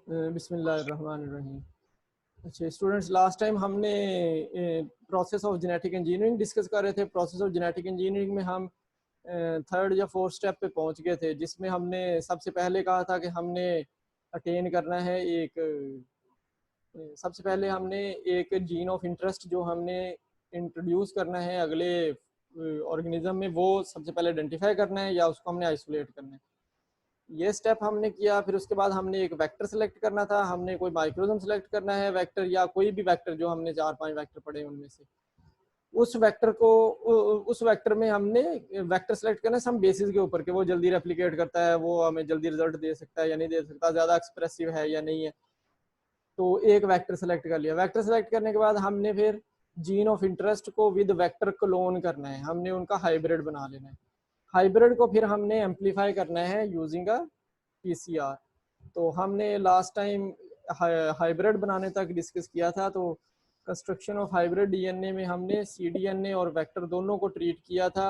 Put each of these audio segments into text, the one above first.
बिस्मिल्लाहिर्रहमानिर्रहीम। अच्छा students, last time हमने process of genetic engineering discuss कर रहे थे। प्रोसेस ऑफ जेनेटिक इंजीनियरिंग में हम थर्ड या फोर्थ स्टेप पे पहुंच गए थे, जिसमें हमने सबसे पहले कहा था कि हमने अटेन करना है सबसे पहले हमने एक जीन ऑफ इंटरेस्ट जो हमने इंट्रोड्यूस करना है अगले ऑर्गेनिज्म में, वो सबसे पहले आइडेंटिफाई करना है या उसको हमने आइसोलेट करना है। ये स्टेप हमने किया। फिर उसके बाद हमने एक वेक्टर सेलेक्ट करना था, हमने कोई माइक्रोजम सेलेक्ट करना है, वेक्टर या कोई भी वेक्टर जो हमने 4-5 वेक्टर पढ़े उनमें से उस वेक्टर को उस वेक्टर में हमने वेक्टर सेलेक्ट करना है सम बेसिस के ऊपर कि वो जल्दी रेप्लिकेट करता है, वो हमें जल्दी रिजल्ट दे सकता है या नहीं दे सकता, ज़्यादा एक्सप्रेसिव है या नहीं है। तो एक वेक्टर सेलेक्ट कर लिया। वेक्टर सेलेक्ट करने के बाद हमने फिर जीन ऑफ इंटरेस्ट को विद वेक्टर क्लोन करना है, हमने उनका हाइब्रिड बना लेना है। हाइब्रिड को फिर हमने एम्पलीफाई करना है यूजिंग अ पीसीआर। तो हमने लास्ट टाइम हाइब्रिड बनाने तक डिस्कस किया था। तो कंस्ट्रक्शन ऑफ हाइब्रिड डीएनए में हमने सीडीएनए और वेक्टर दोनों को ट्रीट किया था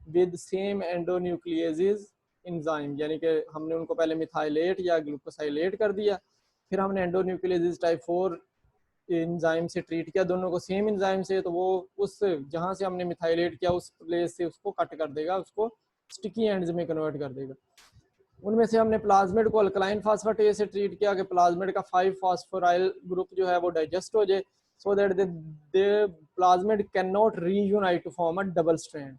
विद सेम एंडोन्यूक्लियेजेस एंजाइम, यानी कि हमने उनको पहले मिथाइलेट या ग्लूकोसाइलेट कर दिया, फिर हमने एंडोन्यूक्लियेजेस टाइप 4 एंजाइम से ट्रीट किया, दोनों को सेम एंजाइम से। तो वो उस जहाँ से हमने मिथाइलेट किया उस प्लेस से उसको कट कर देगा, उसको स्टिकी एंड्स में कन्वर्ट कर देगा। उनमें से हमने प्लाज्मिड को अल्कलाइन फास्फेटेज से ट्रीट किया कि प्लाज्मिड का 5 फास्फोराइल ग्रुप जो है वो डाइजेस्ट हो जाए, so that the plasmid can not reunite to form a double strand.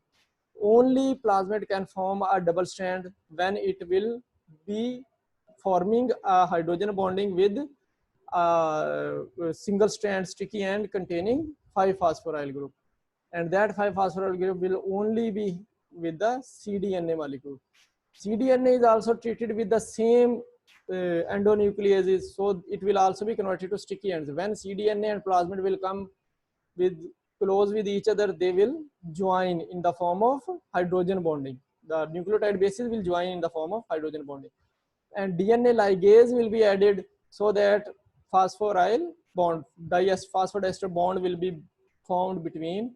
only plasmid can form a double strand when it will be forming a hydrogen bonding with a single strand sticky end containing 5 phosphoryl group, and that 5 phosphoryl group will only be with the cDNA molecule. cDNA is also treated with the same endonucleases, so it will also be converted to sticky ends. When cDNA and plasmid will come with close with each other, they will join in the form of hydrogen bonding. The nucleotide bases will join in the form of hydrogen bonding, and DNA ligase will be added so that phosphoryl bond, phosphodiester bond will be formed between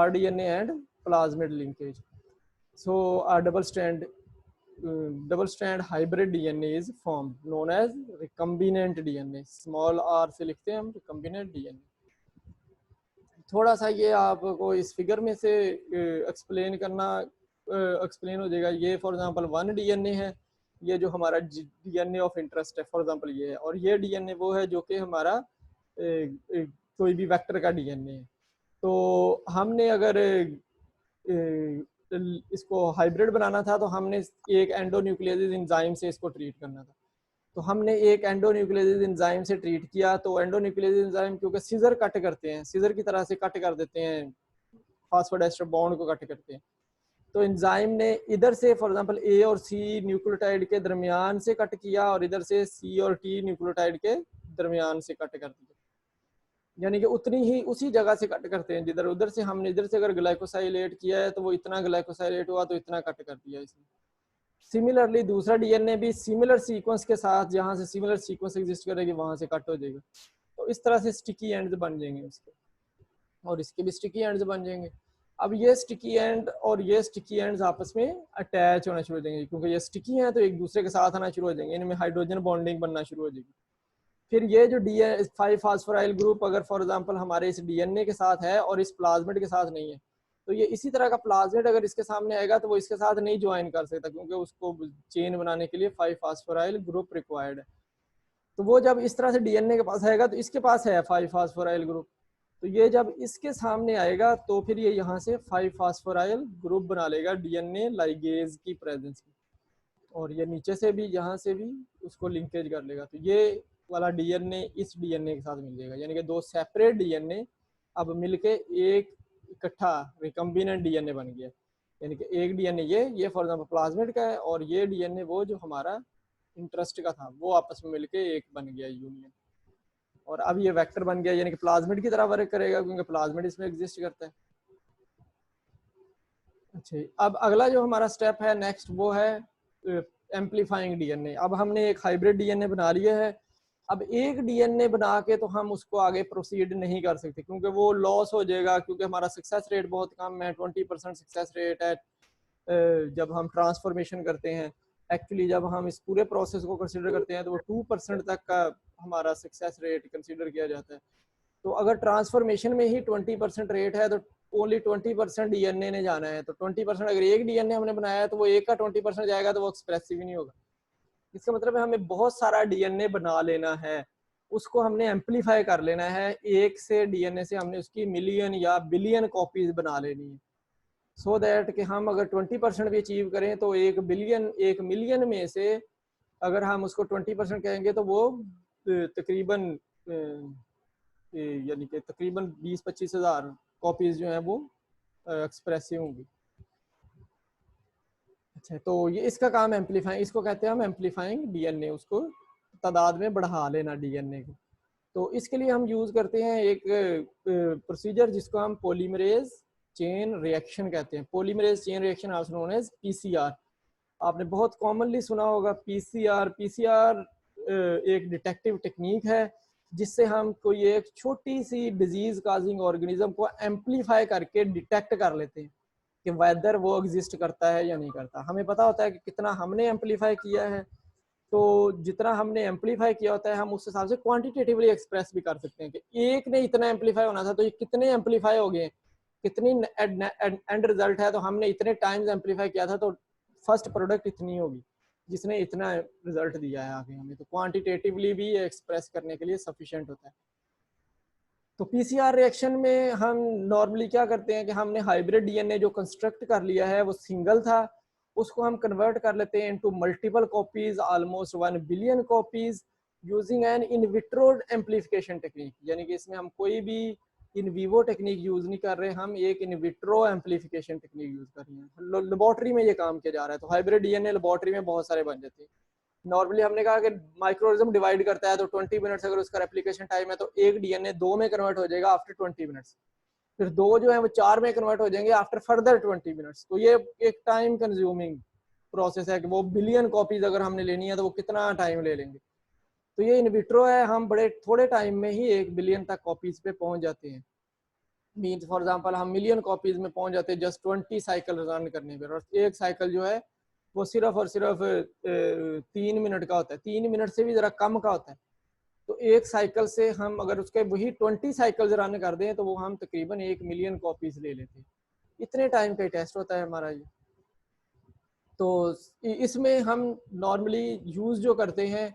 rDNA and plasmid linkage. So a double strand hybrid DNA is formed, known as recombinant DNA. Small r से लिखते हैं हम recombinant DNA। थोड़ा सा ये आपको इस figure में से एक्सप्लेन हो जाएगा। ये फॉर एग्जांपल 1 डीएनए है, ये जो हमारा डीएनए ऑफ इंटरेस्ट है फॉर एग्जांपल ये है, और ये डीएनए वो है जो कि हमारा कोई भी वेक्टर का डीएनए है। तो हमने अगर इसको हाइब्रिड बनाना था तो हमने एक एंडोन्यूक्लियेज एंजाइम से इसको ट्रीट करना था। तो हमने एक एंडोन्यूक्लियेज एंजाइम से ट्रीट किया। तो एंडोन्यूक्लियेज एंजाइम क्योंकि सीजर कट करते हैं, सीजर की तरह से कट कर देते हैं, फास्फोडाइस्टर बॉन्ड को कट करते हैं। तो एंजाइम ने इधर से फॉर एग्जांपल ए और सी न्यूक्लियोटाइड के दरमियान से कट किया, और इधर से सी और टी न्यूक्लियोटाइड के दरमियान से कट कर दिया, यानी कि उतनी ही उसी जगह से कट करते हैं जिधर उधर से हमने इधर से अगर ग्लाइकोसाइलेट किया है तो वो इतना ग्लाइकोसाइलेट हुआ तो इतना कट कर दिया इसने। सिमिलरली दूसरा डीएनए भी सिमिलर सीक्वेंस के साथ, जहां से सिमिलर सीक्वेंस एग्जिस्ट करेगी वहां से कट हो जाएगा। तो इस तरह से स्टिकी एंड्स बन जाएंगे उसके, और इसके भी स्टिकी एंड्स बन जाएंगे। अब ये स्टिकी एंड और ये स्टिकी एंड्स आपस में अटैच होना शुरू हो जाएंगे, क्योंकि ये स्टिकी हैं तो एक दूसरे के साथ आना शुरू हो जाएंगे, इनमें हाइड्रोजन बॉन्डिंग बनना शुरू हो जाएगी। फिर ये जो डीएनए 5 फास्फोराइल ग्रुप अगर फॉर एग्जांपल हमारे इस डीएनए के साथ है और इस प्लाज्मिड के साथ नहीं है, तो ये इसी तरह का प्लाज्मिड अगर इसके सामने आएगा तो वो इसके साथ नहीं ज्वाइन कर सकता, क्योंकि उसको चेन बनाने के लिए 5 फास्फोराइल ग्रुप रिक्वायर्ड है। तो वो जब इस तरह से डीएनए के पास आएगा तो इसके पास है 5 फास्फोराइल ग्रुप, तो ये जब इसके सामने आएगा तो फिर ये यहाँ से 5 फास्फोराइल ग्रुप बना लेगा डीएनए लाइगेज की प्रेजेंस में, और ये नीचे से भी यहाँ से भी उसको लिंकेज कर लेगा। तो ये वाला डीएनए इस डीएनए के साथ मिल जाएगा, यानी कि दो सेपरेट डीएनए अब मिलके एक इकट्ठा रिकम्बिनेंट डीएनए बन गया। यानी कि एक डीएनए ये फॉर एग्जांपल प्लाज्मिड का है, और ये डीएनए वो जो हमारा इंटरेस्ट का था वो आपस में मिलके एक बन गया यूनियन, और अब ये वेक्टर बन गया, यानी कि प्लाज्मिड की तरह वर्क करेगा क्योंकि प्लाज्मिड इसमें एग्जिस्ट करता है। अच्छा, अब अगला जो हमारा स्टेप है नेक्स्ट वो है एम्पलीफाइंग डीएनए। अब हमने एक हाइब्रिड डीएनए बना लिया है। अब एक डीएनए बना के तो हम उसको आगे प्रोसीड नहीं कर सकते, क्योंकि वो लॉस हो जाएगा, क्योंकि हमारा सक्सेस रेट बहुत कम है, 20% सक्सेस रेट है जब हम ट्रांसफॉर्मेशन करते हैं। एक्चुअली जब हम इस पूरे प्रोसेस को कंसिडर करते हैं तो वो 2% तक का हमारा सक्सेस रेट कंसिडर किया जाता है। तो अगर ट्रांसफॉर्मेशन में ही 20% रेट है तो ओनली 20% डीएनए ने जाना है। तो 20% अगर एक डीएनए हमने बनाया है तो वो एक का 20% जाएगा तो वो एक्सप्रेसिव ही नहीं होगा। इसका मतलब है हमें बहुत सारा डीएनए बना लेना है, उसको हमने एम्पलीफाई कर लेना है। एक से डीएनए से हमने उसकी मिलियन या बिलियन कॉपीज बना लेनी है, सो दैट कि हम अगर 20% भी अचीव करें तो एक मिलियन में से अगर हम उसको 20% कहेंगे तो वो तकरीबन यानी कि तकरीबन 20-25 हज़ार कॉपीज जो हैं वो एक्सप्रेसिव होंगी। अच्छा, तो ये इसका काम एम्पलीफाइंग, इसको कहते हैं हम एम्पलीफाइंग डीएनए, उसको तादाद में बढ़ा लेना डीएनए को। तो इसके लिए हम यूज़ करते हैं एक प्रोसीजर जिसको हम पॉलीमरेज चेन रिएक्शन कहते हैं। Polymerase chain reaction also known as PCR. आपने बहुत कॉमनली सुना होगा पीसीआर। पीसीआर एक डिटेक्टिव टेक्निक है जिससे हम कोई एक छोटी सी डिजीज काजिंग ऑर्गेनिज्म को एम्पलीफाई करके डिटेक्ट कर लेते हैं कि वेदर वो एग्जिस्ट करता है या नहीं करता। हमें पता होता है कि कितना हमने एम्पलीफाई किया है, तो जितना हमने एम्पलीफाई किया होता है हम उस हिसाब से क्वांटिटेटिवली एक्सप्रेस भी कर सकते हैं कि एक ने इतना एम्पलीफाई होना था तो ये कितने एम्पलीफाई हो गए, कितनी एंड रिजल्ट है, तो हमने इतने टाइम्स एम्पलीफाई किया था तो फर्स्ट प्रोडक्ट इतनी होगी जिसने इतना रिजल्ट दिया है आगे हमें। तो क्वांटिटेटिवली भी ये एक्सप्रेस करने के लिए सफिशिएंट होता है। तो पीसीआर रिएक्शन में हम नॉर्मली क्या करते हैं कि हमने हाइब्रिड डीएनए जो कंस्ट्रक्ट कर लिया है वो सिंगल था, उसको हम कन्वर्ट कर लेते हैं into multiple copies, almost 1 billion copies using an in vitro amplification technique. यानी कि इसमें हम कोई भी इन विवो टेक्निक यूज नहीं कर रहे, हम एक इन विट्रो एम्पलीफिकेशन टेक्निक यूज कर रहे हैं। लेबोरेटरी में ये काम किया जा रहा है। तो हाइब्रिड डीएनए लेबोरेटरी में बहुत सारे बन जाते हैं। नॉर्मली हमने कहा कि माइक्रोऑर्गेनिज्म डिवाइड करता है तो 20 मिनट्स अगर उसका रेप्लिकेशन टाइम है तो एक डीएनए 2 में कन्वर्ट हो जाएगा आफ्टर 20 मिनट्स, फिर 2 जो है वो 4 में कन्वर्ट हो जाएंगे आफ्टर फर्दर 20 मिनट्स। तो ये एक टाइम कंज्यूमिंग प्रोसेस है कि वो बिलियन कॉपीज अगर हमने लेनी है तो वो कितना टाइम ले लेंगे। तो ये इन विट्रो है, हम बड़े थोड़े टाइम में ही 1 बिलियन तक कॉपीज पे पहुंच जाते हैं। मीन्स फॉर एग्जांपल हम मिलियन कॉपीज में पहुंच जाते हैं जस्ट 20 साइकिल रन करने पर। और एक साइकिल जो है वो सिर्फ और सिर्फ 3 मिनट का होता है, 3 मिनट से भी ज़रा कम का होता है। तो एक साइकिल से हम अगर उसके वही 20 साइकिल्स रन कर दें तो वो हम तकरीबन 1 मिलियन कॉपीज ले लेते हैं। इतने टाइम का टेस्ट होता है हमारा ये। तो इसमें हम नॉर्मली यूज़ जो करते हैं,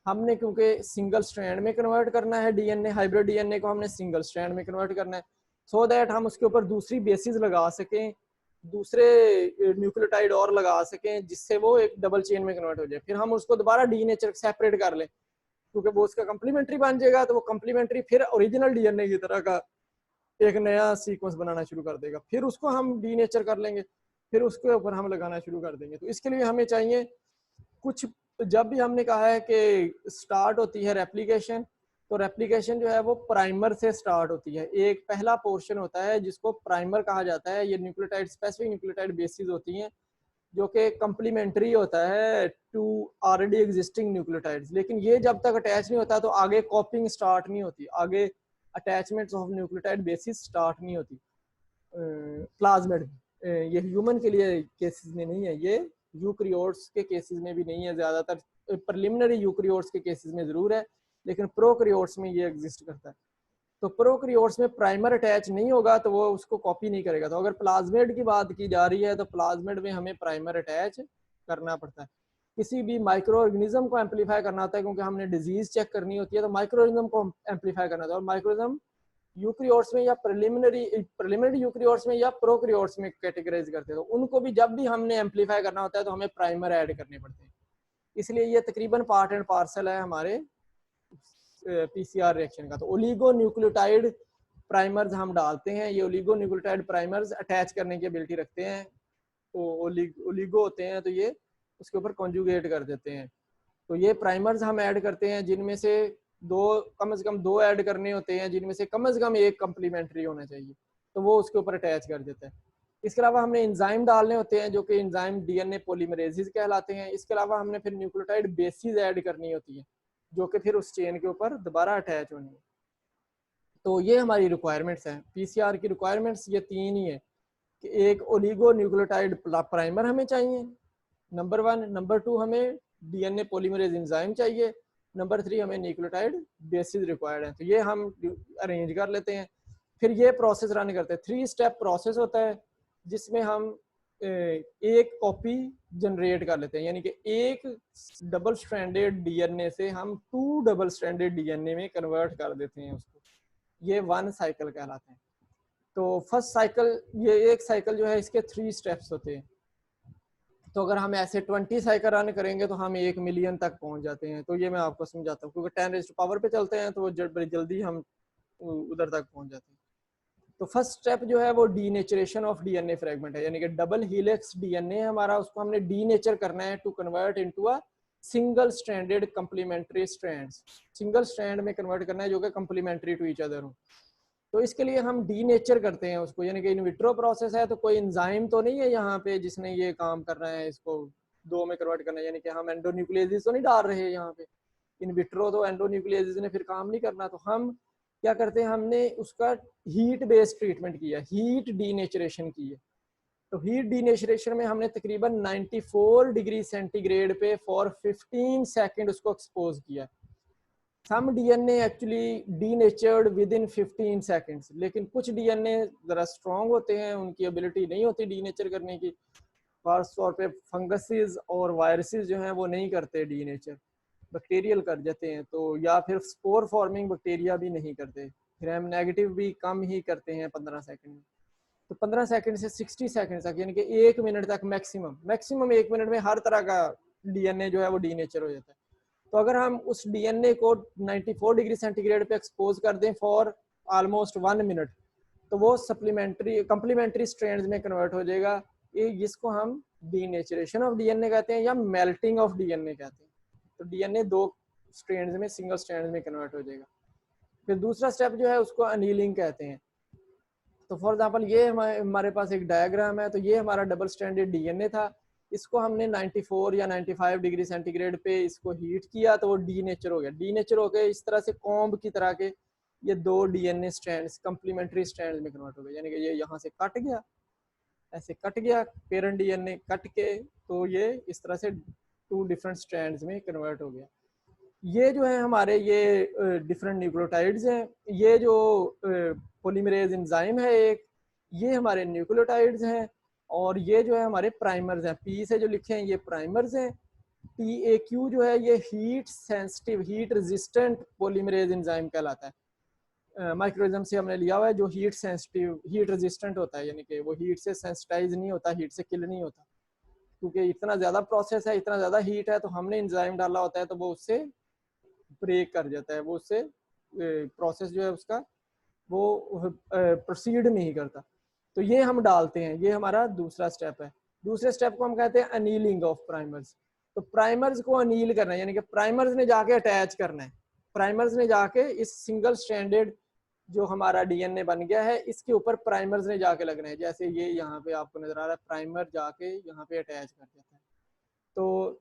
हमने क्योंकि सिंगल स्ट्रैंड में कन्वर्ट करना है डीएनए, हाइब्रिड डीएनए को हमने सिंगल स्ट्रैंड में कन्वर्ट करना है सो दैट हम उसके ऊपर दूसरी बेसिस लगा सकें, दूसरे न्यूक्लियोटाइड और लगा सकें जिससे वो एक डबल चेन में कन्वर्ट हो जाए। फिर हम उसको दोबारा डीनेचर सेपरेट कर लें क्योंकि वो उसका कम्प्लीमेंट्री बन जाएगा, तो वो कम्प्लीमेंट्री फिर ओरिजिनल डीएनए की तरह का एक नया सीक्वेंस बनाना शुरू कर देगा। फिर उसको हम डीनेचर कर लेंगे, फिर उसके ऊपर हम लगाना शुरू कर देंगे। तो इसके लिए हमें चाहिए कुछ, जब भी हमने कहा है कि स्टार्ट होती है रेप्लिकेशन, तो रेप्लिकेशन जो है वो प्राइमर से स्टार्ट होती है। एक पहला पोर्शन होता है जिसको प्राइमर कहा जाता है। ये न्यूक्लियोटाइड स्पेसिफिक न्यूक्लियोटाइड बेसिस होती हैं जो कि कम्प्लीमेंट्री होता है टू ऑलरेडी एग्जिस्टिंग न्यूक्लियोटाइड्स। लेकिन ये जब तक अटैच नहीं होता तो आगे कॉपिंग स्टार्ट नहीं होती, आगे attachments of nucleotide basis start नहीं होती प्लाज्मिड। ये ह्यूमन के लिए केसेस में नहीं है, ये यूक्रियोट्स के केसेस में भी नहीं है, ज़्यादातर प्रिलिमिनरी यूक्रियोट्स के केसेस में ज़रूर है, लेकिन प्रोक्रियोट्स में ये एग्जिस्ट करता है। तो प्रोक्रियोट्स में प्राइमर अटैच नहीं होगा तो वो उसको कॉपी नहीं करेगा। तो अगर प्लाज्मिड की बात की जा रही है तो प्लाज्मिड में हमें प्राइमर अटैच करना पड़ता है। किसी भी माइक्रो ऑर्गेनिज्म को एम्पलीफाई करना होता है क्योंकि हमने डिजीज चेक करनी होती है, तो माइक्रो ऑर्गेनिज्म को एम्पलीफाई करना होता है। और माइक्रो ऑर्गेनिज्म यूक्रियोट्स में या प्रिलिमिनरी यूक्रियोट्स में या प्रोक्रियोट्स में कैटेगराइज करते हैं। तो उनको भी जब भी हमने एम्पलीफाई करना होता है तो हमें प्राइमर ऐड करने पड़ते हैं। इसलिए ये तकरीबन पार्ट एंड पार्सल है हमारे पीसीआर रिएक्शन का। तो ओलिगो न्यूक्लियोटाइड प्राइमर्स हम डालते हैं। ये ओलिगो न्यूक्लियोटाइड प्राइमर्स अटैच करने की एबिलिटी रखते हैं। तो ओलिगो होते हैं तो ये उसके ऊपर कॉन्जुगेट कर देते हैं। तो ये प्राइमर्स हम ऐड करते हैं जिनमें से कम से कम 2 ऐड करने होते हैं, जिनमें से कम एक कम्प्लीमेंट्री होना चाहिए, तो वो उसके ऊपर अटैच कर देता है। इसके अलावा हमने इंजाइम डालने होते हैं जो कि इंजाइम डीएनए पॉलीमरेजेस कहलाते हैं। इसके अलावा हमने फिर न्यूक्लियोटाइड बेसिस ऐड करनी होती है जो कि फिर उस चेन के ऊपर दोबारा अटैच होनी है। तो ये हमारी रिक्वायरमेंट्स हैं। पीसीआर की रिक्वायरमेंट्स ये 3 ही है कि एक ओलिगो न्यूक्लियोटाइड प्राइमर हमें चाहिए, नंबर 1। नंबर 2 हमें डीएनए पॉलीमरेज एंजाइम चाहिए। नंबर 3 हमें न्यूक्लियोटाइड बेसिस रिक्वायर्ड है। तो ये हम अरेंज कर लेते हैं, फिर ये प्रोसेस रन करते हैं। 3 स्टेप प्रोसेस होता है जिसमें हम एक कॉपी जनरेट कर लेते हैं, यानी कि एक डबल स्ट्रैंडेड डीएनए से हम 2 डबल स्ट्रैंडेड डीएनए में कन्वर्ट कर देते हैं उसको। ये 1 साइकिल कहलाते हैं। तो फर्स्ट साइकिल, ये एक साइकिल जो है इसके 3 स्टेप्स होते हैं। तो अगर हम ऐसे 20 साइकिल रन करेंगे तो हम 1 मिलियन तक पहुंच जाते हैं। तो ये मैं आपको समझाता हूँ, क्योंकि 10 रेज़ टू पावर पे चलते हैं तो वो बड़ी जल्दी हम उधर तक पहुंच जाते हैं। तो फर्स्ट स्टेप जो है वो डीनेचरेशन ऑफ डीएनए फ्रेगमेंट है, यानी कि डबल हीलिक्स डीएनए हमारा, उसको हमने डीनेचर करना है to convert into a single stranded complementary strands. Single strand में कन्वर्ट करना है जो कि कंप्लीमेंट्री टू ईच अदर हो। तो इसके लिए हम डीनेचर करते हैं उसको, यानी कि इन विट्रो प्रोसेस है, तो कोई एंजाइम तो नहीं है यहाँ पे जिसने ये काम करना है, इसको 2 में कन्वर्ट करना है, यानी कि हम एंडोन्यूक्लियस तो नहीं डाल रहे हैं यहाँ पे। इन विट्रो तो एंडोन्यूक्लियस ने फिर काम नहीं करना। तो हम क्या करते हैं, हमने उसका हीट बेस्ड ट्रीटमेंट किया, हीट डीनेचरेशन की है। तो हीट डीनेचरेशन में हमने तकरीबन 94 डिग्री सेंटीग्रेड पे फॉर 15 सेकंड उसको एक्सपोज किया। Some DNA actually denatured within 15 सेकंड्स, लेकिन कुछ डीएनए ज़रा स्ट्रॉन्ग होते हैं, उनकी एबिलिटी नहीं होती डीनेचर करने की। खास तौर पे फंगसेस और वायरसेस जो हैं वो नहीं करते डीनेचर, बैक्टीरियल कर जाते हैं। तो या फिर स्पोर फॉर्मिंग बैक्टीरिया भी नहीं करते, ग्राम नेगेटिव भी कम ही करते हैं 15 सेकंड में। तो 15 सेकंड से 60 सेकंड तक, यानी कि 1 मिनट तक मैक्सिमम 1 मिनट में हर तरह का डीएनए जो है वो डीनेचर हो जाता है। तो अगर हम उस डीएनए को 94 डिग्री सेंटीग्रेड पे एक्सपोज कर दें फॉर ऑलमोस्ट 1 मिनट, तो वो सप्लीमेंट्री कंप्लीमेंट्री स्ट्रैंड्स में कन्वर्ट हो जाएगा। ये जिसको हम डीनेचरेशन ऑफ डीएनए कहते हैं या मेल्टिंग ऑफ डीएनए कहते हैं। तो डीएनए 2 स्ट्रैंड्स में, सिंगल स्ट्रैंड्स में कन्वर्ट हो जाएगा। फिर दूसरा स्टेप जो है उसको अनीलिंग कहते हैं। तो फॉर एग्जांपल ये हमारे पास एक डायग्राम है, तो ये हमारा डबल स्ट्रैंडेड डीएनए था, इसको हमने 94 या 95 डिग्री सेंटीग्रेड पे इसको हीट किया तो वो डीनेचर हो गया। डीनेचर हो गए इस तरह से कॉम्ब की तरह के ये 2 डीएनए स्ट्रैंड्स कंप्लीमेंट्री स्ट्रैंड्स में कन्वर्ट हो गए, यानी कि ये यहाँ से कट गया, ऐसे कट गया पेरेंट डीएनए कट के, तो ये इस तरह से 2 डिफरेंट स्ट्रैंड्स में कन्वर्ट हो गया। ये जो है हमारे ये डिफरेंट न्यूक्लियोटाइड्स हैं। ये जो पॉलीमरेज एंजाइम है एक, ये हमारे न्यूक्लियोटाइड्स हैं। और ये जो है हमारे प्राइमर्स हैं, पी से जो लिखे हैं ये प्राइमर्स हैं। TAQ जो है ये heat sensitive heat resistant polymerase enzyme कहलाता है। माइक्रोइज्म से हमने लिया हुआ है, जो हीट सेंसिटिव हीट रेजिस्टेंट होता है, यानी कि वो हीट से सेंसिटाइज नहीं होता, हीट से किल नहीं होता, क्योंकि इतना ज़्यादा प्रोसेस है, इतना ज़्यादा हीट है, तो हमने एंजाइम डाला होता है तो वो उससे ब्रेक कर जाता है, वो उससे प्रोसेस जो है उसका वो प्रोसीड नहीं करता। तो ये हम डालते हैं, ये हमारा दूसरा स्टेप है। दूसरे स्टेप को हम कहते हैं अनीलिंग ऑफ प्राइमर्स। तो प्राइमर्स को अनील करना है, यानी कि प्राइमर्स ने जाके अटैच करना है, प्राइमर्स ने जाके इस सिंगल स्ट्रैंडेड जो हमारा डीएनए बन गया है इसके ऊपर प्राइमर्स ने जाके लगना है। जैसे ये यहाँ पे आपको नजर आ रहा है, प्राइमर जाके यहाँ पे अटैच कर देता है। तो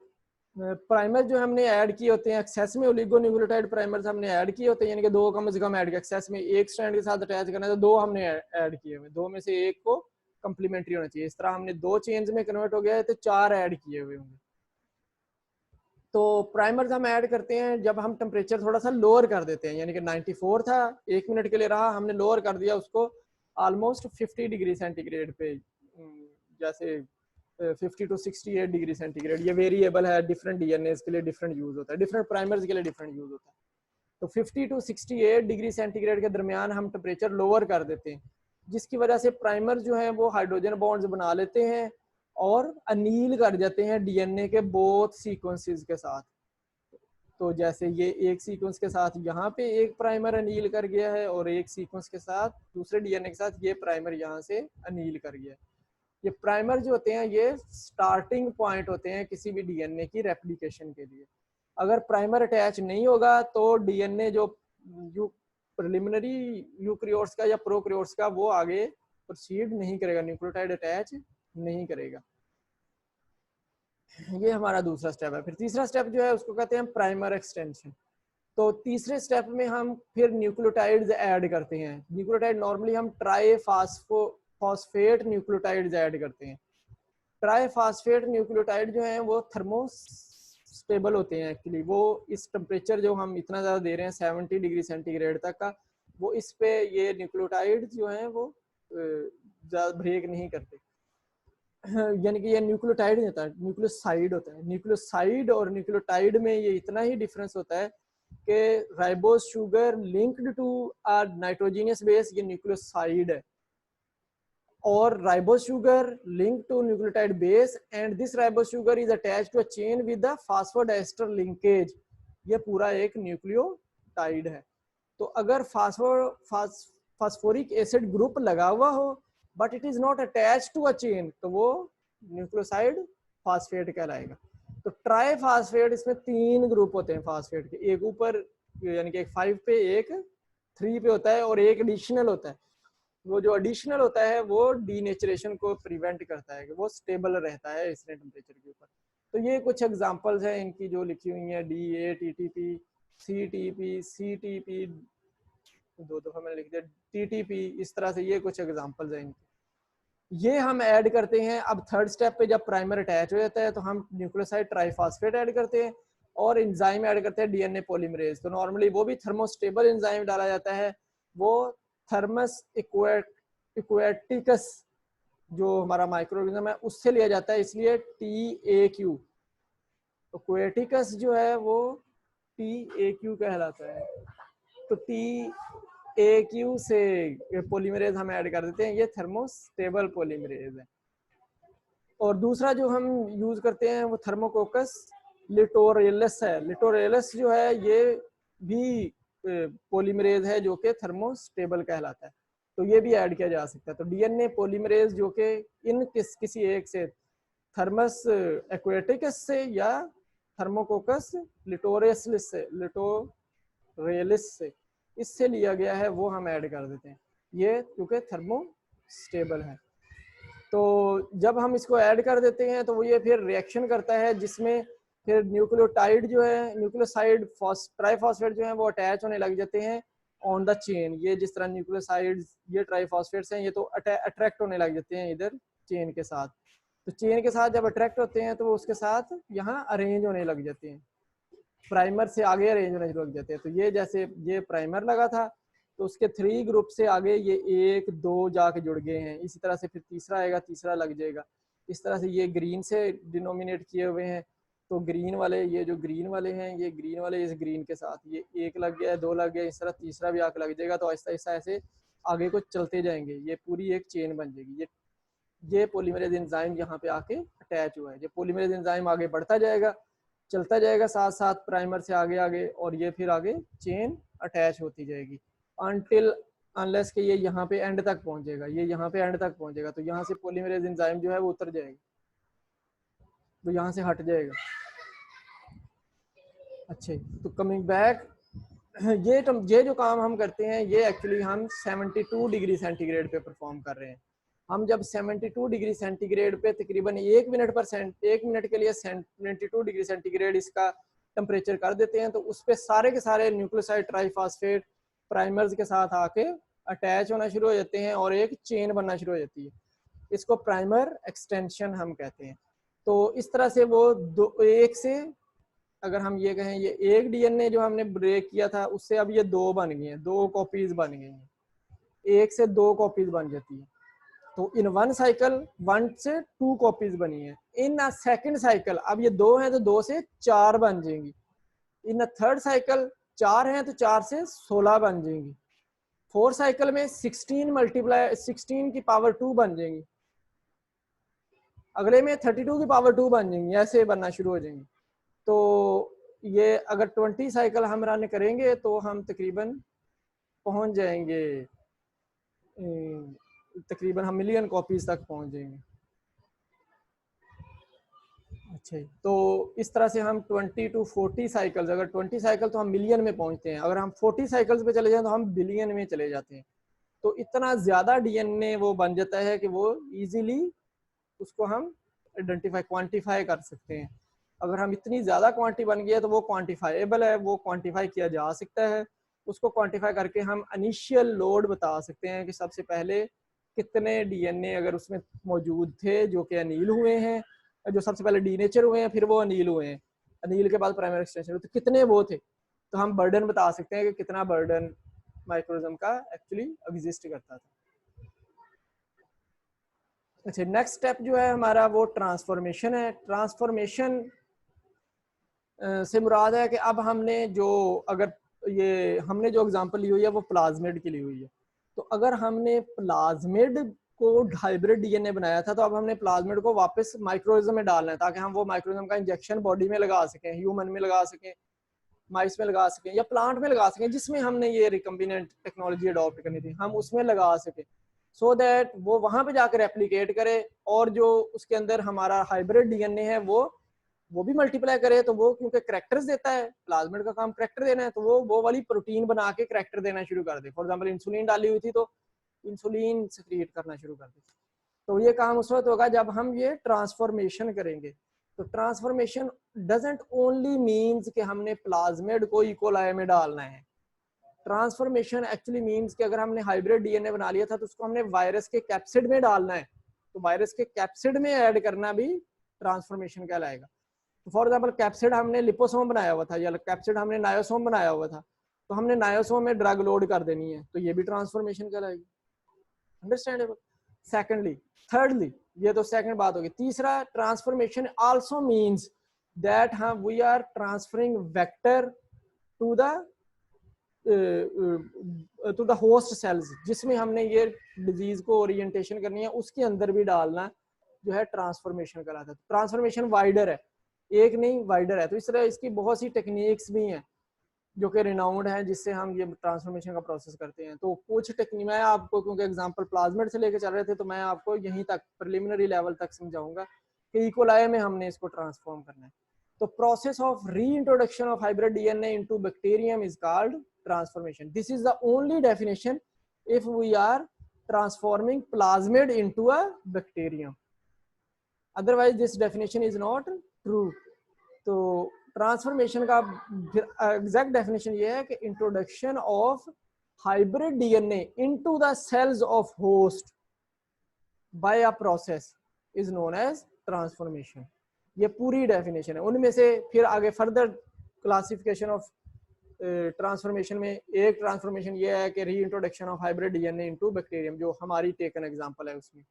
प्राइमर जो हमने ऐड किए होते हैं एक्सेस में, ओलिगोन्यूक्लियोटाइड प्राइमर्स हमने ऐड किए होते हैं, यानी कि 2 कम से कम ऐड किया। एक्सेस में एक स्ट्रैंड के साथ अटैच करना है तो 2 हमने ऐड किए हुए, 2 में से एक को कंप्लीमेंट्री होना चाहिए। इस तरह हमने 2 चेन्स में कन्वर्ट हो गया है तो 4 ऐड किए हुए होंगे। तो प्राइमर्स हम ऐड करते हैं जब हम टेम्परेचर थोड़ा सा लोअर कर देते हैं, यानी कि 94 था 1 मिनट के लिए रहा, हमने लोअर कर दिया उसको ऑलमोस्ट 50 डिग्री सेंटीग्रेड पे, जैसे 50 to 68 डिग्री सेंटीग्रेड। ये वेरिएबल है, डिफरेंट डीएनए के लिए डिफरेंट यूज होता है, डिफरेंट प्राइमर्स के लिए डिफरेंट यूज होता है। तो 50 to 68 डिग्री सेंटीग्रेड के दरमियान हम टेम्परेचर लोअर कर देते हैं, जिसकी वजह से प्राइमर जो है वो हाइड्रोजन बॉन्ड्स बना लेते हैं और अनील कर जाते हैं डीएनए के बोथ सीक्वेंसेस के साथ। तो जैसे ये एक सीक्वेंस के साथ यहाँ पे एक प्राइमर अनील कर गया है और एक सीक्वेंस के साथ दूसरे डीएनए के साथ ये प्राइमर यहाँ से अनील कर गया है। ये प्राइमर जो होते हैं ये स्टार्टिंग पॉइंट होते हैं किसी भी डीएनए की रेप्लिकेशन के लिए। अगर प्राइमर अटैच नहीं होगा तो डीएनए जो प्रिलिमिनरी यूकैरियोट्स का या प्रोकैरियोट्स का वो आगे प्रोसीड नहीं करेगा, न्यूक्लियोटाइड अटैच नहीं करेगा। ये हमारा दूसरा स्टेप है। फिर तीसरा स्टेप जो है उसको कहते हैं प्राइमर एक्सटेंशन। तो तीसरे स्टेप में हम फिर न्यूक्लियोटाइड्स ऐड करते हैं। न्यूक्लियोटाइड नॉर्मली हम ट्राई फॉस्फेट न्यूक्लियोटाइड्स ऐड करते हैं। ट्राईफॉस्फेट न्यूक्लियोटाइड जो हैं वो थर्मोस्टेबल होते हैं एक्चुअली। वो इस टेम्परेचर जो हम इतना ज़्यादा दे रहे हैं 70 डिग्री सेंटीग्रेड तक का, वो इस पे ये न्यूक्लियोटाइड जो हैं वो ज़्यादा ब्रेक नहीं करते। यानी कि ये न्यूक्लियोटाइड नहीं होता, न्यूक्लियोसाइड होता है। न्यूक्लियोसाइड और न्यूक्लियोटाइड में ये इतना ही डिफरेंस होता है कि ribose sugar linked to a nitrogenous base, ये न्यूक्लियोसाइड है, और ribose sugar link to nucleotide base and this ribose sugar is attached to a chain with the phosphodiester linkage, ये पूरा एक न्यूक्लियोटाइड है। तो अगर फास्फोरिक एसिड ग्रुप लगा हुआ हो but it is not attached to a chain, तो वो न्यूक्लियोसाइड फास्फेट कहलाएगा। तो ट्राईफॉस्फेट, इसमें 3 ग्रुप होते हैं फास्फेट के, एक ऊपर यानी कि एक 5 पे, एक 3 पे होता है और एक एडिशनल होता है। वो जो एडिशनल होता है वो डीनेचरेशन को प्रिवेंट करता है, कि वो स्टेबल रहता है इस टेम्परेचर के ऊपर। तो ये कुछ एग्जांपल्स हैं इनकी जो लिखी हुई हैं, DA, TTP, CTP, 2 दफा मैंने लिख दिया, TTP, इस तरह से ये कुछ एग्जांपल्स हैं इनकी। ये हम ऐड करते हैं। अब थर्ड स्टेप पे जब प्राइमर अटैच हो जाता है तो हम न्यूक्लियोसाइड ट्राईफॉस्फेट ऐड करते हैं और एंजाइम ऐड करते हैं DNA पॉलीमरेज। तो नॉर्मली वो भी थर्मोस्टेबल एंजाइम डाला जाता है, वो थर्मस इक्वेटिकस जो हमारा माइक्रोऑर्गेनिज्म है उससे लिया जाता है, इसलिए TAQ। तो क्वेटिकस जो है वो TAQ कहलाता है। तो TAQ से पॉलीमरेज हम ऐड कर देते हैं, ये थर्मोस्टेबल पॉलीमरेज है। और दूसरा जो हम यूज करते हैं वो थर्मोकोकस लिटोरेलस है। लिटोरेलस जो है ये भी पॉलीमरेज है जो कि थर्मोस्टेबल कहलाता है, तो ये भी ऐड किया जा सकता है। तो DNA पॉलीमरेज जो कि इन किसी एक से, थर्मस एक्वेटिकस से या थर्मोकोकस लिटोरेलिस से, इससे लिया गया है, वो हम ऐड कर देते हैं, ये क्योंकि थर्मोस्टेबल है। तो जब हम इसको ऐड कर देते हैं तो वो ये फिर रिएक्शन करता है, जिसमें फिर न्यूक्लियोटाइड जो है, न्यूक्लियोसाइड ट्राईफॉस्फेट जो है वो अटैच होने लग जाते हैं ऑन द चेन। ये जिस तरह न्यूक्लियोसाइड, ये ट्राईफॉस्फेट्स हैं, ये तो अट्रैक्ट होने लग जाते हैं इधर चेन के साथ। तो चेन के साथ जब अट्रैक्ट होते हैं तो वो उसके साथ यहाँ अरेंज होने लग जाते हैं, प्राइमर से आगे अरेंज होने लग जाते हैं। तो ये जैसे ये प्राइमर लगा था तो उसके 3 ग्रुप से आगे ये 1, 2 जाके जुड़ गए हैं, इसी तरह से फिर तीसरा आएगा, तीसरा लग जाएगा। इस तरह से ये ग्रीन से डिनोमिनेट किए हुए हैं, तो ग्रीन वाले, ये जो ग्रीन वाले हैं, ये ग्रीन वाले इस ग्रीन के साथ, ये 1 लग गया, 2 लग गया, इस तरह तीसरा भी आके लग जाएगा। तो ऐसा ऐसा ऐसे आगे को चलते जाएंगे, ये पूरी एक चेन बन जाएगी। ये पॉलीमरेज एंजाइम यहाँ पे आके अटैच हुआ है। ये पॉलीमरेज एंजाइम आगे बढ़ता जाएगा, चलता जाएगा साथ साथ प्राइमर से आगे आगे, और ये फिर आगे चेन अटैच होती जाएगी अनटिल अनलेस के ये यहाँ पे एंड तक पहुंचेगा, ये यहाँ पे एंड तक पहुंचेगा। तो यहाँ से पॉलीमरेज एंजाइम जो है वो उतर जाएगा, तो यहाँ से हट जाएगा। अच्छा, तो कमिंग बैक, ये जो काम हम करते हैं ये एक्चुअली हम 72 डिग्री सेंटीग्रेड पे परफॉर्म कर रहे हैं। हम जब 72 डिग्री सेंटीग्रेड पे तकरीबन 1 मिनट के लिए 72 डिग्री सेंटीग्रेड इसका टेम्परेचर कर देते हैं, तो उस पर सारे के सारे न्यूक्लियोसाइड ट्राईफॉस्फेट प्राइमर्स के साथ आके अटैच होना शुरू हो जाते हैं और एक चेन बनना शुरू हो जाती है। इसको प्राइमर एक्सटेंशन हम कहते हैं। तो इस तरह से वो एक से, अगर हम ये कहें, ये एक DNA जो हमने ब्रेक किया था उससे अब ये 2 बन गए हैं, 2 कॉपीज बन गई हैं, 1 से 2 कॉपीज बन जाती है। तो इन 1 साइकिल 1 से 2 कॉपीज बनी है। इन अ सेकंड साइकिल अब ये 2 हैं तो 2 से 4 बन जाएंगी। इन अ थर्ड साइकिल 4 हैं तो 4 से 16 बन जाएंगी। 4 साइकिल में 16 मल्टीप्लाई 16 की पावर 2 बन जाएंगी, अगले में 32 की पावर 2 बन जाएंगी, ऐसे बनना शुरू हो जाएंगी। तो ये अगर 20 साइकिल हम रन करेंगे तो हम तकरीबन पहुंच जाएंगे, तकरीबन हम मिलियन कॉपीज तक पहुंच जाएंगे। अच्छा, तो इस तरह से हम 20 to 40 साइकिल्स, अगर 20 साइकिल तो हम मिलियन में पहुंचते हैं, अगर हम 40 साइकिल्स पे चले जाएं तो हम बिलियन में चले जाते हैं। तो इतना ज़्यादा DNA वो बन जाता है कि वो इजीली उसको हम आइडेंटिफाई क्वांटिफाई कर सकते हैं। अगर हम इतनी ज़्यादा क्वांटिटी बन गई है तो वो क्वांटिफाइबल है, वो क्वांटिफाई किया जा सकता है। उसको क्वांटिफाई करके हम इनिशियल लोड बता सकते हैं कि सबसे पहले कितने डीएनए अगर उसमें मौजूद थे जो कि अनील हुए हैं, जो सबसे पहले डीनेचर हुए हैं, फिर वो अनील हुए हैं, अनील के बाद प्राइमरी एक्सटेंशन, तो कितने वो थे, तो हम बर्डन बता सकते हैं कि कितना बर्डन माइक्रोनिज्म का एक्चुअली एग्जिस्ट करता था। अच्छा, नेक्स्ट स्टेप जो है हमारा वो ट्रांसफॉर्मेशन है। ट्रांसफॉर्मेशन से मुराद है कि अब हमने जो, अगर ये हमने जो एग्जांपल ली हुई है वो प्लाज्मिड की ली हुई है, तो अगर हमने प्लाज्मिड को हाइब्रिड डीएनए बनाया था, तो अब हमने प्लाज्मिड को वापस माइक्रोनिज्म में डालना है ताकि हम वो माइक्रोनिज्म का इंजेक्शन बॉडी में लगा सकें, ह्यूमन में लगा सकें, माइस में लगा सकें या प्लांट में लगा सकें, जिसमें हमने ये रिकम्बिनेंट टेक्नोलॉजी अडॉप्ट करनी थी, हम उसमें लगा सकें, सो दैट वो वहां पे जाकर रेप्लिकेट करे और जो उसके अंदर हमारा हाइब्रिड डीएनए है वो भी मल्टीप्लाई करे। तो वो क्योंकि करेक्टर्स देता है, प्लाज्मिड का काम करेक्टर देना है, तो वो वाली प्रोटीन बना के करेक्टर देना शुरू कर दे। फॉर एग्जांपल इंसुलिन डाली हुई थी तो इंसुलिन सिक्रिएट करना शुरू कर दे। तो ये काम उस वक्त होगा जब हम ये ट्रांसफॉर्मेशन करेंगे। तो ट्रांसफॉर्मेशन डजंट ओनली मीन्स कि हमने प्लाज्मिड को इकोलाई में डालना है। ट्रांसफॉर्मेशन एक्चुअली मीन्स कि अगर हमने हाइब्रिड डीएनए बना लिया था तो उसको हमने वायरस के कैप्सिड में डालना है, तो वायरस के कैप्सिड में ऐड करना भी ट्रांसफॉर्मेशन कहलाएगा। तो फॉर एग्जाम्पल कैप्सिड हमने लिपोसोम बनाया हुआ था या कैप्सिड हमने नायोसोम बनाया हुआ था, तो हमने नायोसोम में ड्रग लोड कर देनी है, तो ये भी ट्रांसफॉर्मेशन कहलाएगी। अंडरस्टैंडेबल। सेकेंडली, थर्डली, ये तो सेकंड बात होगी। तीसरा, transformation also means that we are transferring vector to the host cells, जिसमें हमने ये डिजीज को ओरिएंटेशन करनी है, उसके अंदर भी डालना जो है ट्रांसफॉर्मेशन कहलाता है। ट्रांसफॉर्मेशन वाइडर है, एक नहीं वाइडर है। तो इस तरह इसकी बहुत सी टेक्निक्स भी हैं जो कि रिनाउंड है, जिससे हम ये ट्रांसफॉर्मेशन का प्रोसेस करते हैं। तो कुछ टेक्निक मैं आपको, क्योंकि एग्जांपल प्लाज्मिड से लेकर चल रहे थे, तो मैं आपको यहीं तक प्रिलिमिनरी लेवल तक समझाऊंगा कि इकोलाई में हमने इसको ट्रांसफॉर्म करना है। तो process of reintroduction of hybrid DNA into bacterium is called transformation. This is the only definition if we are transforming plasmid into a bacterium, otherwise this definition is not true. तो transformation का exact definition ये है कि introduction of hybrid DNA into the cells of host by a process is known as transformation. ये पूरी definition है। उनमें से फिर आगे फर्दर क्लासिफिकेशन ऑफ ट्रांसफॉर्मेशन में एक ट्रांसफॉर्मेशन ये है कि reintroduction of hybrid DNA into bacterium, जो हमारी टेकन एग्जांपल है उसमें।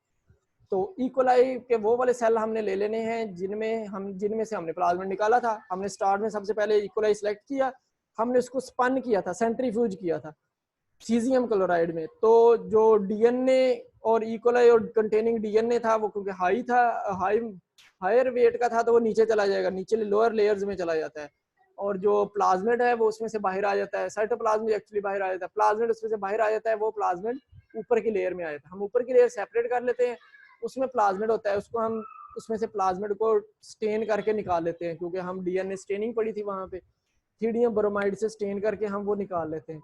तो इकोलाई के वो वाले सेल हमने ले लेने हैं जिनमें से हमने प्लाज्मिड निकाला था। हमने स्टार्ट में सबसे पहले इकोलाई सिलेक्ट किया, हमने उसको स्पन किया था, सेंट्रीफ्यूज किया था सीजियम क्लोराइड में। तो जो डीएनए और इकोलाई और कंटेनिंग डीएनए था वो क्योंकि हायर वेट का था, तो वो नीचे चला जाएगा, नीचे लोअर लेयर्स में चला जाता है। और जो प्लाज्मिड है वो उसमें से बाहर आ जाता है, साइटोप्लाज्म एक्चुअली बाहर आ जाता है, प्लाज्मिड उसमें से बाहर आ जाता है, वो प्लाज्मिड ऊपर की लेयर में आ जाता है। हम ऊपर की लेयर सेपरेट कर लेते हैं, उसमें प्लाज्मिड होता है, उसको हम उसमें से प्लाज्मिड को स्टेन करके निकाल लेते हैं, क्योंकि हम डीएनए स्टेनिंग पड़ी थी वहां पे, थीडियम ब्रोमाइड से स्टेन करके हम वो निकाल लेते हैं।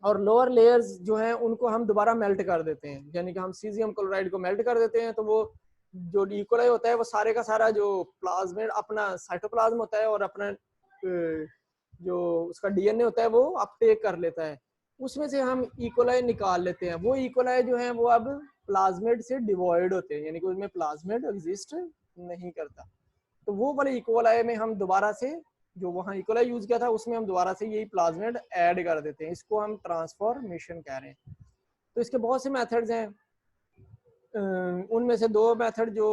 और लोअर लेयर्स जो हैं उनको हम दोबारा मेल्ट कर देते हैं, यानी कि हम सीजियम क्लोराइड को मेल्ट कर देते हैं। तो वो जो इकोलाई होता है वो सारे का सारा जो प्लाज्मिड अपना साइटोप्लाज्म होता है और अपना जो उसका डीएनए होता है वो अपटेक कर लेता है, उसमें से हम इकोलाई निकाल लेते हैं। वो इकोलाई जो है वो अब प्लाज्मिड से डिवॉइड होते हैं, यानी कि उसमें प्लाज्मिड एग्जिस्ट नहीं करता। तो वो वाले इकोलाई में हम दोबारा से जो वहाँ इकोलाई यूज किया था उसमें हम दोबारा से यही प्लाज्मिड ऐड कर देते हैं, इसको हम ट्रांसफॉर्मेशन कह रहे हैं। तो इसके बहुत से मेथड्स हैं, उनमें से दो मेथड जो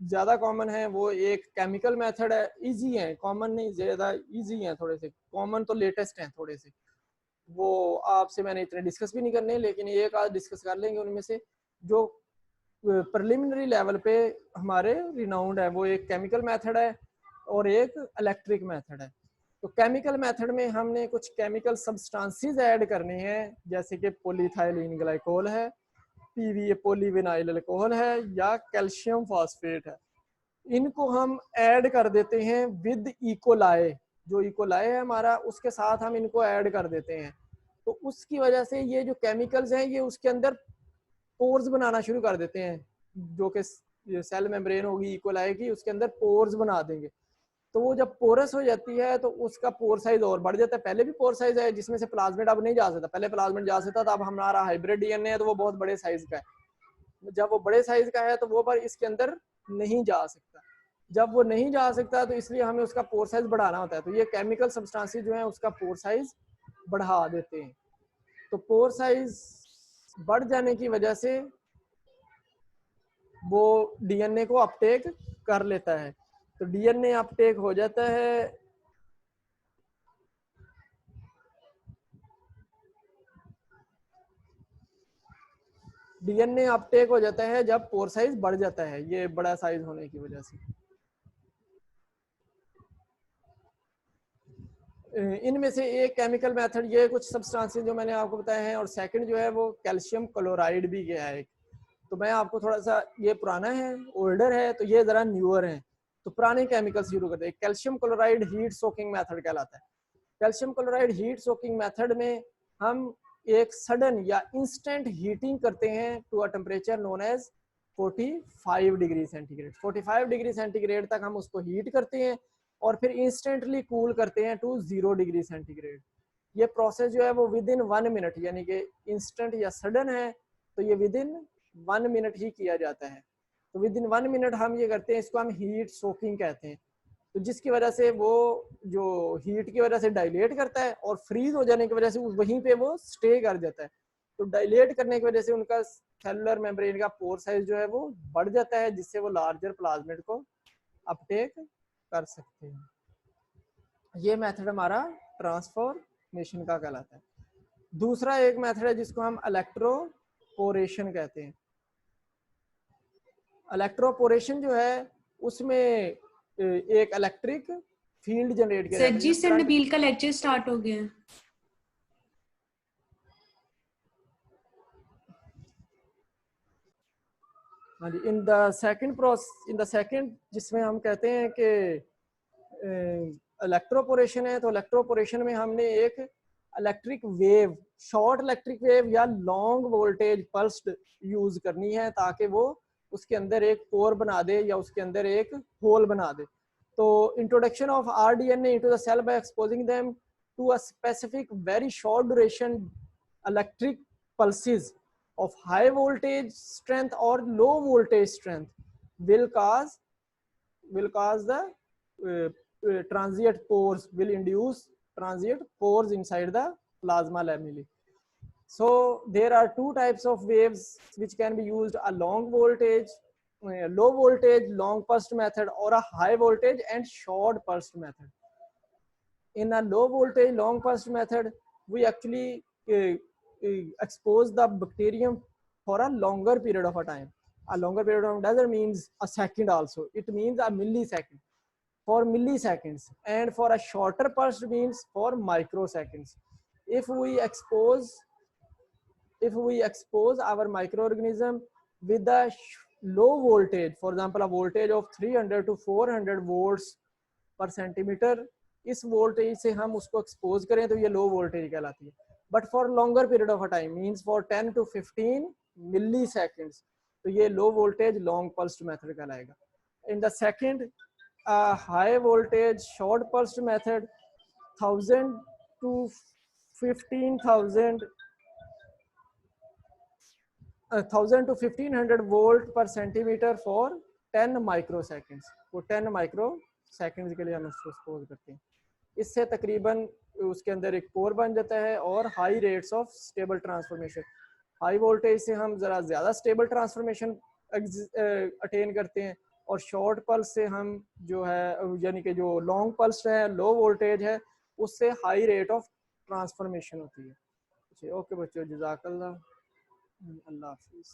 ज्यादा कॉमन है वो एक केमिकल मेथड है, इजी है, कॉमन नहीं, ज्यादा इजी है थोड़े से, कॉमन तो लेटेस्ट हैं थोड़े से, वो आपसे मैंने इतने डिस्कस भी नहीं करने, लेकिन एक आज डिस्कस कर लेंगे। उनमें से जो प्रिलिमिनरी लेवल पे हमारे रिनाउंड है वो एक केमिकल मेथड है और एक इलेक्ट्रिक मेथड है। तो केमिकल मेथड में हमने कुछ केमिकल सब्सटेंसेस ऐड करने हैं, जैसे कि पॉलीथाइलिन ग्लाइकोल है, पीवीए पॉलीविनाइल अल्कोहल है, या कैल्शियम फॉस्फेट है। इनको हम ऐड कर देते हैं विद इकोलाई, जो इकोलाई है हमारा उसके साथ हम इनको ऐड कर देते हैं। तो उसकी वजह से ये जो केमिकल्स हैं ये उसके अंदर पोर्स बनाना शुरू कर देते हैं, जो कि सेल मेम्ब्रेन होगी इकोलाई की, उसके अंदर पोर्स बना देंगे। तो वो जब पोरस हो जाती है तो उसका पोर साइज और बढ़ जाता है। पहले भी पोर साइज है जिसमें से प्लाज्मिड अब नहीं जा सकता, पहले प्लाज्मिड जा सकता था, अब हमारा हाइब्रिड डीएनए है तो वो बहुत बड़े साइज का है। जब वो बड़े साइज का है तो वो पर इसके अंदर नहीं जा सकता। जब वो नहीं जा सकता तो इसलिए हमें उसका पोर साइज बढ़ाना होता है। तो ये केमिकल सब्सटेंसेस जो है उसका पोर साइज बढ़ा देते हैं। तो पोर साइज बढ़ जाने की वजह से वो डीएनए को अपटेक कर लेता है। तो डीएनए अपटेक हो जाता है, डीएनए अपटेक हो जाता है जब पोर साइज बढ़ जाता है, ये बड़ा साइज होने की वजह से। इनमें से एक केमिकल मेथड, ये कुछ सब्सटेंसेस जो मैंने आपको बताए हैं, और सेकंड जो है वो कैल्शियम क्लोराइड भी गया है। तो मैं आपको थोड़ा सा, ये पुराना है, ओल्डर है, तो ये जरा न्यूअर है। तो पुराने केमिकल शुरू करते हैं। Calcium chloride heat soaking method कहलाता है। Calcium chloride heat soaking method में हम एक सडन या इंस्टेंट हीटिंग करते हैं to a temperature known as 45 degree centigrade. 45 degree centigrade तक हम उसको हीट करते हैं और फिर इंस्टेंटली कूल करते हैं टू 0 डिग्री सेंटीग्रेड। ये प्रोसेस जो है वो विद इन 1 मिनट, यानी कि इंस्टेंट या सडन है तो ये विद इन 1 मिनट ही किया जाता है। तो विद इन 1 मिनट हम ये करते हैं, इसको हम हीट सोकिंग कहते हैं। तो जिसकी वजह से वो जो हीट की वजह से डायलेट करता है और फ्रीज हो जाने की वजह से वहीं पे वो स्टे कर जाता है। तो डायलेट करने की वजह से उनका सेलुलर मेम्ब्रेन का पोर साइज जो है वो बढ़ जाता है, जिससे वो लार्जर प्लाज्मिड को अपटेक कर सकते हैं। ये मेथड हमारा ट्रांसफॉर्मेशन का कहलाता है। दूसरा एक मेथड है जिसको हम इलेक्ट्रोपोरेशन कहते हैं। इलेक्ट्रोपोरेशन जो है उसमें एक इलेक्ट्रिक फील्ड जनरेट किया जाता है। सर जी, सर नबील का लेक्चर स्टार्ट हो गया है। हाँ जी, इन द सेकंड जिसमें हम कहते हैं कि इलेक्ट्रोपोरेशन है, तो इलेक्ट्रोपोरेशन में हमने एक electric wave, short electric wave या लॉन्ग वोल्टेज पल्स्ड यूज करनी है ताकि वो उसके अंदर एक पोर बना दे या उसके अंदर एक होल बना दे। तो introduction of rDNA into the cell by exposing them to a specific very short duration electric pulses of high voltage strength or low voltage strength will cause the transient pores, will induce transient pores inside the plasma lamellae. So there are two types of waves which can be used: a long voltage, low voltage long pulsed method, or a high voltage and short pulsed method. In a low voltage long pulsed method, we actually expose the bacterium for a longer period of a time. A longer period of time doesn't mean a second also, it means a millisecond, for milliseconds. And for a shorter pulse means for microseconds. If we expose our microorganism with a low voltage, for example a voltage of 300 to 400 volts per centimeter, इस voltage से हम उसको expose करें तो ये low voltage कहलाती है। But for longer period of a time means for 10 to 15 milliseconds, तो ये low voltage long pulsed method कहलाएगा। In the second high voltage short pulsed method 1000 to 15,000 1000 to 1500 volt per centimetre for 10 microseconds. वो 10 microseconds के लिए हम उसको expose करते हैं। इससे तकरीबन उसके अंदर एक पोर बन जाता है और high rates of stable transformation. High voltage से हम ज़रा ज़्यादा स्टेबल ट्रांसफॉर्मेशन अटेन करते हैं, और शॉर्ट पल्स से हम जो है यानी कि जो लॉन्ग पल्स है, लो वोल्टेज है, उससे हाई रेट ऑफ ट्रांसफॉर्मेशन होती है। ओके बच्चों, जज़ाकल्लाह, अल्लाह हाफिज़।